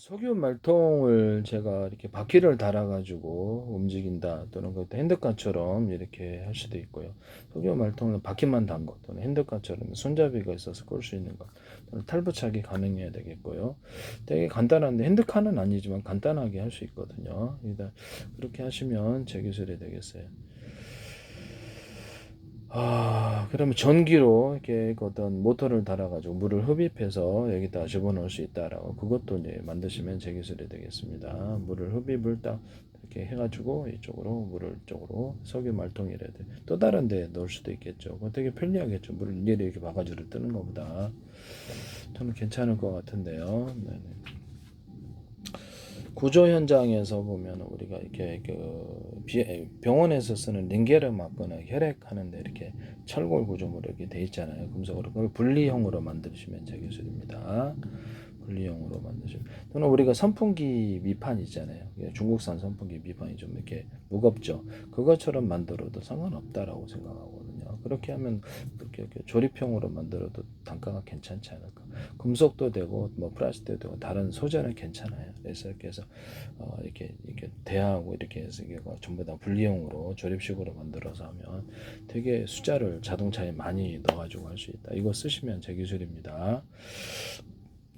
석유 말통을 제가 이렇게 바퀴를 달아가지고 움직인다 또는 그 핸드카처럼 이렇게 할 수도 있고요. 석유 말통은 바퀴만 단 것 또는 핸드카처럼 손잡이가 있어서 끌 수 있는 것 또는 탈부착이 가능해야 되겠고요. 되게 간단한데 핸드카는 아니지만 간단하게 할 수 있거든요. 그러니까 그렇게 하시면 제 기술이 되겠어요. 그러면 전기로 이렇게 어떤 모터를 달아가지고 물을 흡입해서 여기다 집어넣을 수 있다라고 그것도 이제 만드시면 제 기술이 되겠습니다. 물을 흡입을 딱 이렇게 해가지고 이쪽으로 물을 이쪽으로 석유 말통이라 돼. 또 다른 데 넣을 수도 있겠죠. 그거 되게 편리하겠죠. 물을 일일이 이렇게 바가지로 뜨는 것보다 저는 괜찮을 것 같은데요. 네네. 구조 현장에서 보면 우리가 이렇게 병원에서 쓰는 링겔을 맞거나 혈액하는데 이렇게 철골 구조물로 이렇게 돼 있잖아요. 금속으로 그걸 분리형으로 만드시면 제 기술입니다. 분리형으로 만드시면 또는 우리가 선풍기 미판 있잖아요. 중국산 선풍기 미판이 좀 이렇게 무겁죠. 그것처럼 만들어도 상관없다라고 생각하거든요. 그렇게 하면 이렇게 조립형으로 만들어도 단가가 괜찮지 않을까. 금속도 되고 뭐 플라스틱도 되고 다른 소재는 괜찮아요. 그래서 이렇게 해서 이렇게 대하고 이렇게 해서 이게 전부 다 분리형으로 조립식으로 만들어서 하면 되게 숫자를 자동차에 많이 넣어가지고 할 수 있다. 이거 쓰시면 제 기술입니다.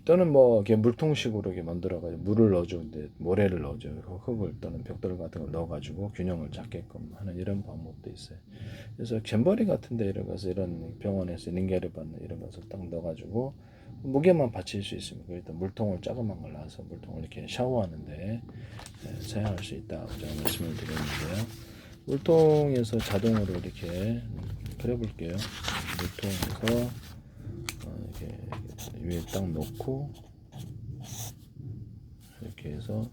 또는 뭐 이렇게 물통식으로 이렇게 만들어가지고 물을 넣어주는데 모래를 넣어줘요. 흙을 또는 벽돌 같은 걸 넣어가지고 균형을 잡게끔 하는 이런 방법도 있어요. 그래서 잼버리 같은데 이런 것을 이런 병원에서 링게를 받는 이런 것을 딱 넣어가지고 무게만 받칠 수 있으면 일단 물통을 조그만 걸 놔서 물통을 이렇게 샤워하는데 사용할 수 있다고 제가 말씀을 드렸는데요. 물통에서 자동으로 이렇게 그려볼게요. 물통에서 이렇게 위에 딱 놓고 이렇게 해서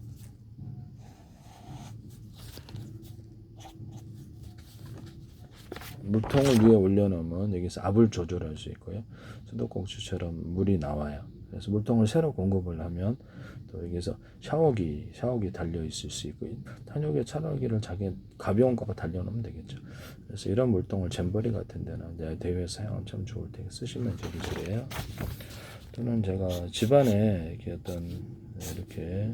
물통을 위에 올려놓으면 여기서 압을 조절할 수 있고요. 수도꼭지처럼 물이 나와요. 그래서 물통을 새로 공급을 하면 또 여기서 샤워기 달려 있을 수 있고 탄력의 샤워기를 자기 가벼운 거 달려놓으면 되겠죠. 그래서 이런 물통을 잼버리 같은 데나 대회에서 사용하면 참 좋을 테니까 쓰시면 제 기술이에요. 또는 제가 집안에 이렇게 어떤 이렇게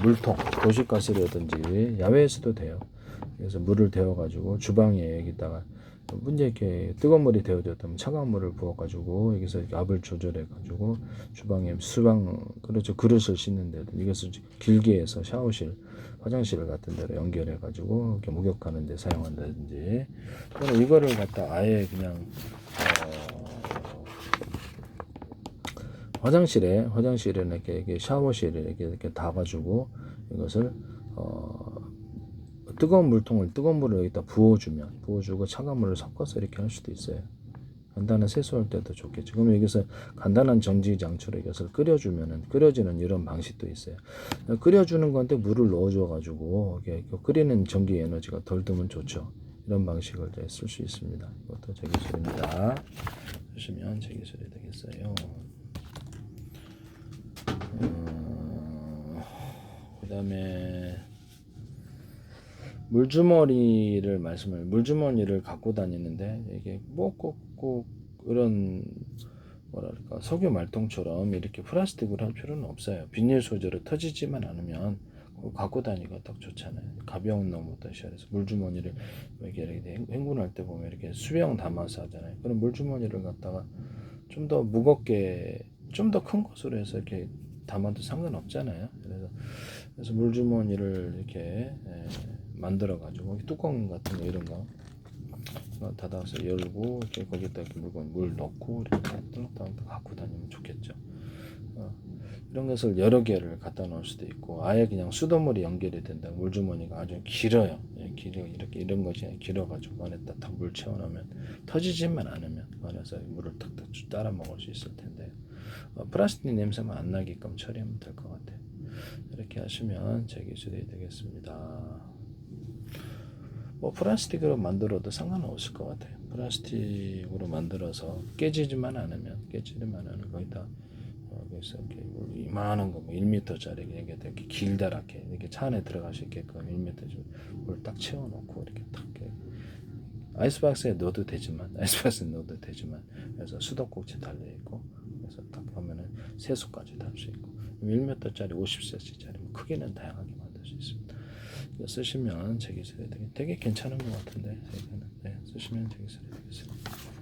물통, 도시가스라든지 야외에서도 돼요. 그래서 물을 데워가지고 주방에 여기다가 문제 이렇게 뜨거운 물이 데워졌다면 차가운 물을 부어가지고 여기서 이렇게 압을 조절해가지고 주방에 수방 그렇죠 그릇을 씻는데 이것을 길게 해서 샤워실, 화장실 같은 데로 연결해가지고 이렇게 목욕하는 데 사용한다든지 또는 이거를 갖다 아예 그냥 화장실에 이렇게 샤워실에 이렇게 닿아가지고 이것을 뜨거운 물을 여기다 부어주고 차가운 물을 섞어서 이렇게 할 수도 있어요. 간단한 세수할 때도 좋겠죠. 그러면 여기서 간단한 정지 장치로 이것을 끓여지는 이런 방식도 있어요. 끓여주는 건데 물을 넣어줘가지고 끓이는 전기 에너지가 덜 들면 좋죠. 이런 방식을 쓸 수 있습니다. 이것도 제 기술입니다. 쓰시면 제 기술이 되겠어요. 그 다음에 물주머니를 갖고 다니는데 이게 뭐 꼭 이런 뭐랄까 석유 말통처럼 이렇게 플라스틱으로 할 필요는 없어요. 비닐 소재로 터지지만 않으면 갖고 다니기가 딱 좋잖아요. 가벼운 놈부터 시작해서 물주머니를 이렇게 행군할 때 보면 이렇게 수병 담아서 하잖아요. 그런 물주머니를 갖다가 좀 더 무겁게 좀 더 큰 것으로 해서 이렇게 담아도 상관없잖아요. 그래서 물주머니를 이렇게 만들어 가지고 뚜껑 같은 거 이런 거 닫아서 열고 이렇게 거기다 이렇게 물 넣고 이렇게 땅땅 갖고 다니면 좋겠죠. 이런 것을 여러 개를 갖다 놓을 수도 있고 아예 그냥 수돗물이 연결이 된다. 물주머니가 아주 길어요. 길어 이렇게 이런 것이 길어가지고 안에다 딱 물 채워놓으면 터지지만 않으면 안에서 물을 탁탁 따라 먹을 수 있을 텐데 플라스틱 냄새만 안 나게끔 처리하면 될 것 같아요. 이렇게 하시면 제 기술이 되겠습니다. 뭐 플라스틱으로 만들어도 상관없을 것 같아요. 플라스틱으로 만들어서 깨지지만 않으면 거기다 그래서 이렇게 이만한 거 1m짜리 이렇게 길다랗게 이렇게 차 안에 들어갈 수 있게끔 1m 물 딱 채워놓고 이렇게 딱 아이스박스에 넣어도 되지만 그래서 수도꼭지 달려 있고 그래서 딱 보면은 세수까지도 할 수 있고 1m짜리 50cm짜리 뭐 크기는 다양하게 만들 수 있습니다. 이거 쓰시면 제기설이 되게 괜찮은 것 같은데 네, 쓰시면 제기설이 되겠습니다.